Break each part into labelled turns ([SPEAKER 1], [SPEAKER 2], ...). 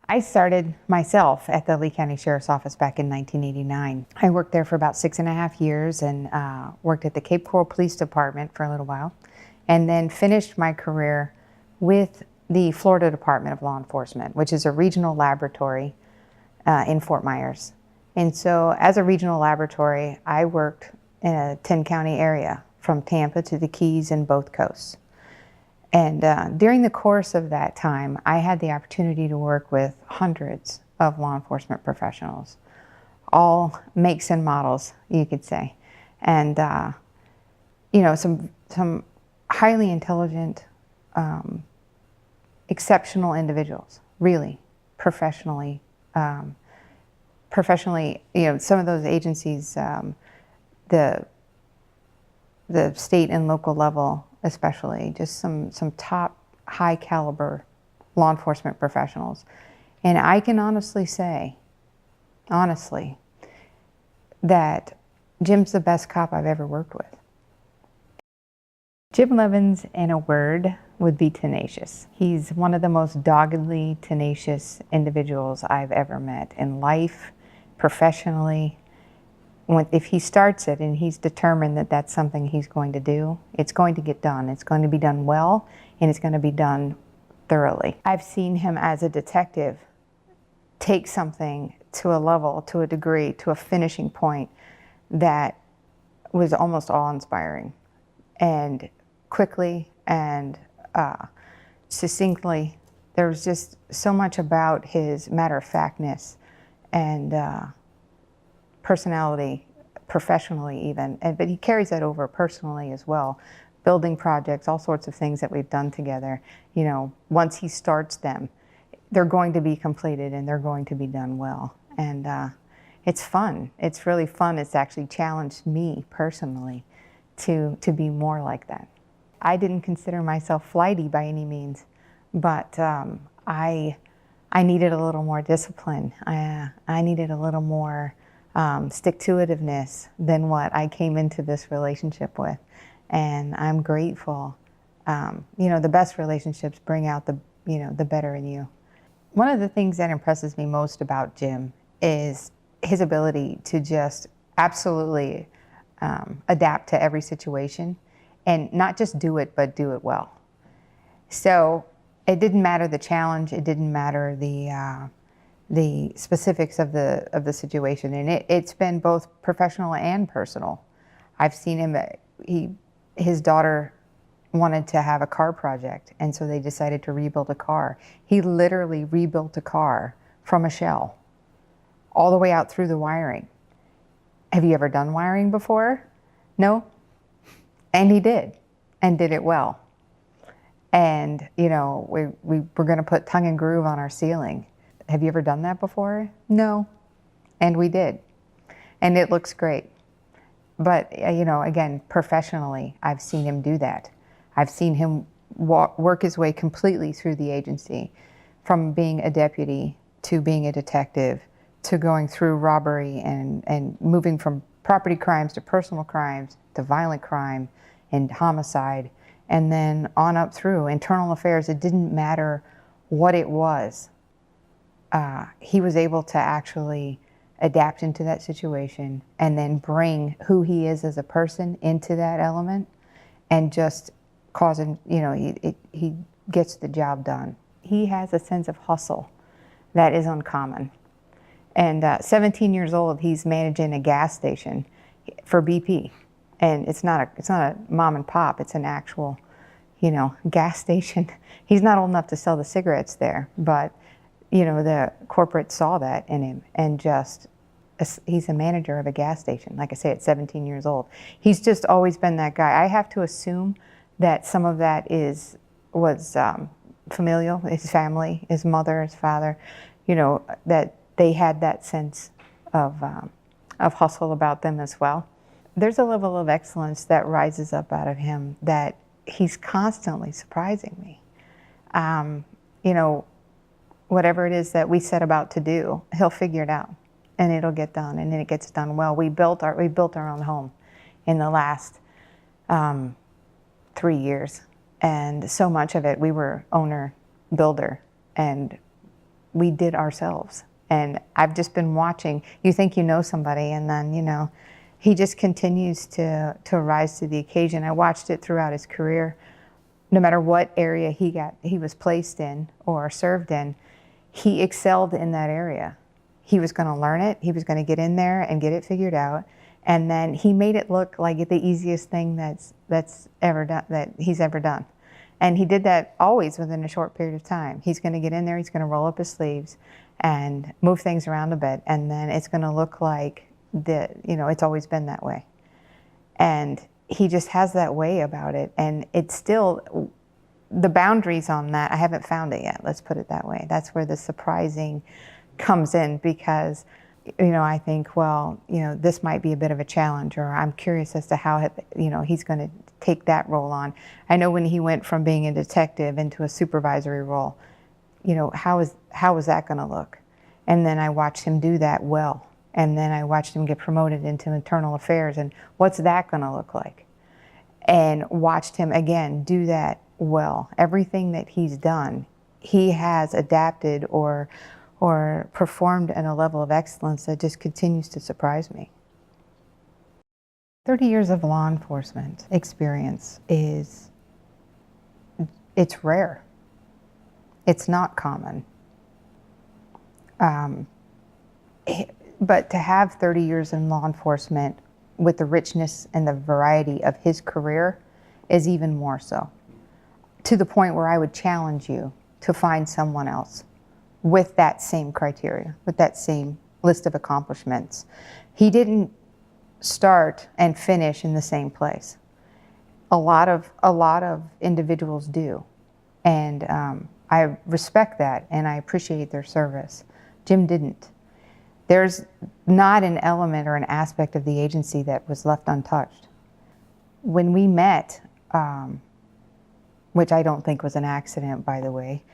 [SPEAKER 1] I started myself at the Lee County Sheriff's Office back in 1989. I worked there for about 6.5 years and worked at the Cape Coral Police Department for a little while, and then finished my career with the Florida Department of Law Enforcement, which is a regional laboratory in Fort Myers. And so as a regional laboratory, I worked in a 10-county area from Tampa to the Keys and both coasts. And during the course of that time, I had the opportunity to work with hundreds of law enforcement professionals, all makes and models, you could say. And, you know, some highly intelligent, exceptional individuals, really, professionally. Professionally, you know, some of those agencies, the state and local level, especially, just some top high caliber law enforcement professionals. And I can honestly say, that Jim's the best cop I've ever worked with. Jim Leavens, in a word, would be tenacious. He's one of the most doggedly tenacious individuals I've ever met in life, professionally. If he starts it and he's determined that that's something he's going to do, it's going to get done. It's going to be done well, and it's going to be done thoroughly. I've seen him as a detective take something to a level, to a degree, to a finishing point that was almost awe-inspiring. And quickly and succinctly, there was just so much about his matter-of-factness and personality, professionally even, but he carries that over personally as well. Building projects, all sorts of things that we've done together. You know, once he starts them, they're going to be completed and they're going to be done well. And it's fun. It's really fun. It's actually challenged me personally to be more like that. I didn't consider myself flighty by any means, but I needed a little more discipline. I needed a little more stick-to-itiveness than what I came into this relationship with. And I'm grateful. You know, the best relationships bring out the better in you. One of the things that impresses me most about Jim is his ability to just absolutely adapt to every situation and not just do it, but do it well. So it didn't matter the challenge, it didn't matter the specifics of the situation, and it's been both professional and personal. I've seen him, his daughter wanted to have a car project, and so they decided to rebuild a car. He literally rebuilt a car from a shell, all the way out through the wiring. Have you ever done wiring before? No? And he did, and did it well. And, you know, we were going to put tongue and groove on our ceiling. Have you ever done that before? No. And we did. And it looks great. But, you know, again, professionally, I've seen him do that. I've seen him work his way completely through the agency, from being a deputy to being a detective to going through robbery and moving from property crimes to personal crimes to violent crime and homicide, and then on up through internal affairs. It didn't matter what it was. He was able to actually adapt into that situation and then bring who he is as a person into that element and just cause him, you know, he gets the job done. He has a sense of hustle that is uncommon. And 17 years old, he's managing a gas station for BP. And it's not a mom and pop, it's an actual, you know, gas station. He's not old enough to sell the cigarettes there, but, you know, the corporate saw that in him and just, he's a manager of a gas station, like I say, at 17 years old. He's just always been that guy. I have to assume that some of that was familial, his family, his mother, his father, you know, that they had that sense of hustle about them as well. There's a level of excellence that rises up out of him that he's constantly surprising me. You know, whatever it is that we set about to do, he'll figure it out, and it'll get done, and then it gets done well. We built our own home in the last 3 years, and so much of it we were owner builder, and we did ourselves. And I've just been watching. You think you know somebody, and then, you know, he just continues to rise to the occasion. I watched it throughout his career. No matter what area he was placed in or served in, he excelled in that area. He was going to learn it. He was going to get in there and get it figured out. And then he made it look like the easiest thing that's ever done, that he's ever done. And he did that always within a short period of time. He's going to get in there, he's going to roll up his sleeves and move things around a bit, and then it's going to look like it's always been that way. And he just has that way about it, and it's still, the boundaries on that, I haven't found it yet, let's put it that way. That's where the surprising comes in, because I think, well, this might be a bit of a challenge, or I'm curious as to how, he's going to take that role on. I know when he went from being a detective into a supervisory role, how is that going to look? And then I watched him do that well. And then I watched him get promoted into internal affairs, and what's that going to look like? And watched him, again, do that well. Everything that he's done, he has adapted or performed at a level of excellence that just continues to surprise me. 30 years of law enforcement experience it's rare. It's not common. But to have 30 years in law enforcement with the richness and the variety of his career is even more so. To the point where I would challenge you to find someone else with that same criteria, with that same list of accomplishments. He didn't start and finish in the same place. A lot of individuals do, and I respect that and I appreciate their service. Jim didn't. There's not an element or an aspect of the agency that was left untouched. When we met, which I don't think was an accident, by the way,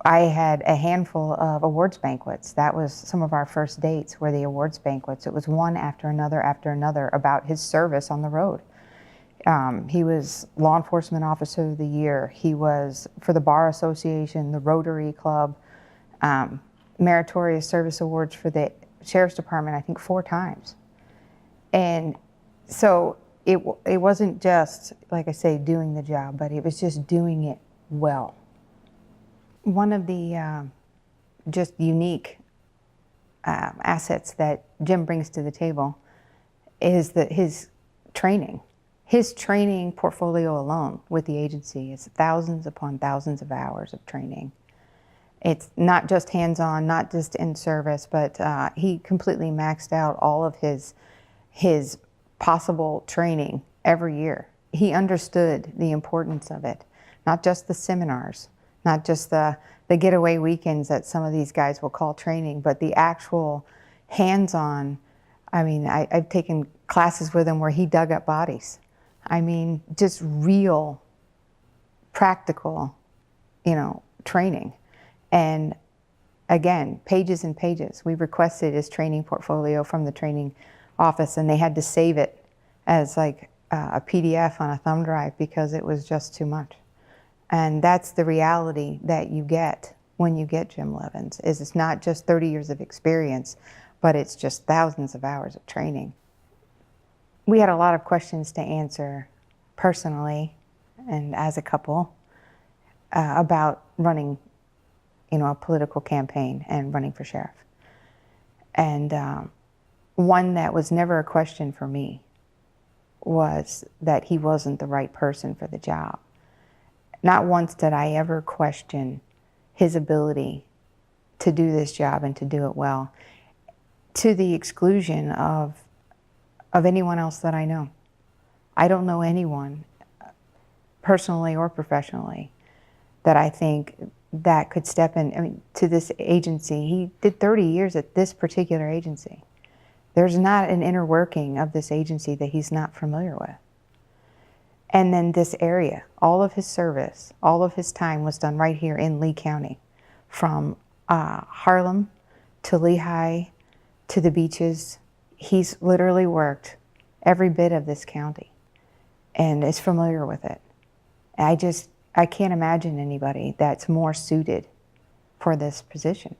[SPEAKER 1] I had a handful of awards banquets. That was some of our first dates, were the awards banquets. It was one after another about his service on the road. He was Law Enforcement Officer of the Year. He was, for the Bar Association, the Rotary Club, Meritorious Service Awards for the Sheriff's Department, I think 4 times. And so it wasn't just, like I say, doing the job, but it was just doing it well. One of the just unique assets that Jim brings to the table is his training. His training portfolio alone with the agency is thousands upon thousands of hours of training. It's not just hands-on, not just in service, but he completely maxed out all of his possible training every year. He understood the importance of it, not just the seminars, not just the getaway weekends that some of these guys will call training, but the actual hands-on. I mean, I've taken classes with him where he dug up bodies. I mean, just real, practical, training. And again, pages and pages. We requested his training portfolio from the training office, and they had to save it as like a PDF on a thumb drive because it was just too much. And that's the reality that you get when you get Jim Leavens, is it's not just 30 years of experience, but it's just thousands of hours of training. We had a lot of questions to answer personally and as a couple about running, a political campaign and running for sheriff. And one that was never a question for me was that he wasn't the right person for the job. Not once did I ever question his ability to do this job and to do it well, to the exclusion of anyone else that I know. I don't know anyone, personally or professionally, that I think that could step in, to this agency. He did 30 years at this particular agency. There's not an inner working of this agency that he's not familiar with. And then this area, all of his service, all of his time was done right here in Lee County, from Harlem to Lehigh to the beaches. He's literally worked every bit of this county and is familiar with it. I can't imagine anybody that's more suited for this position.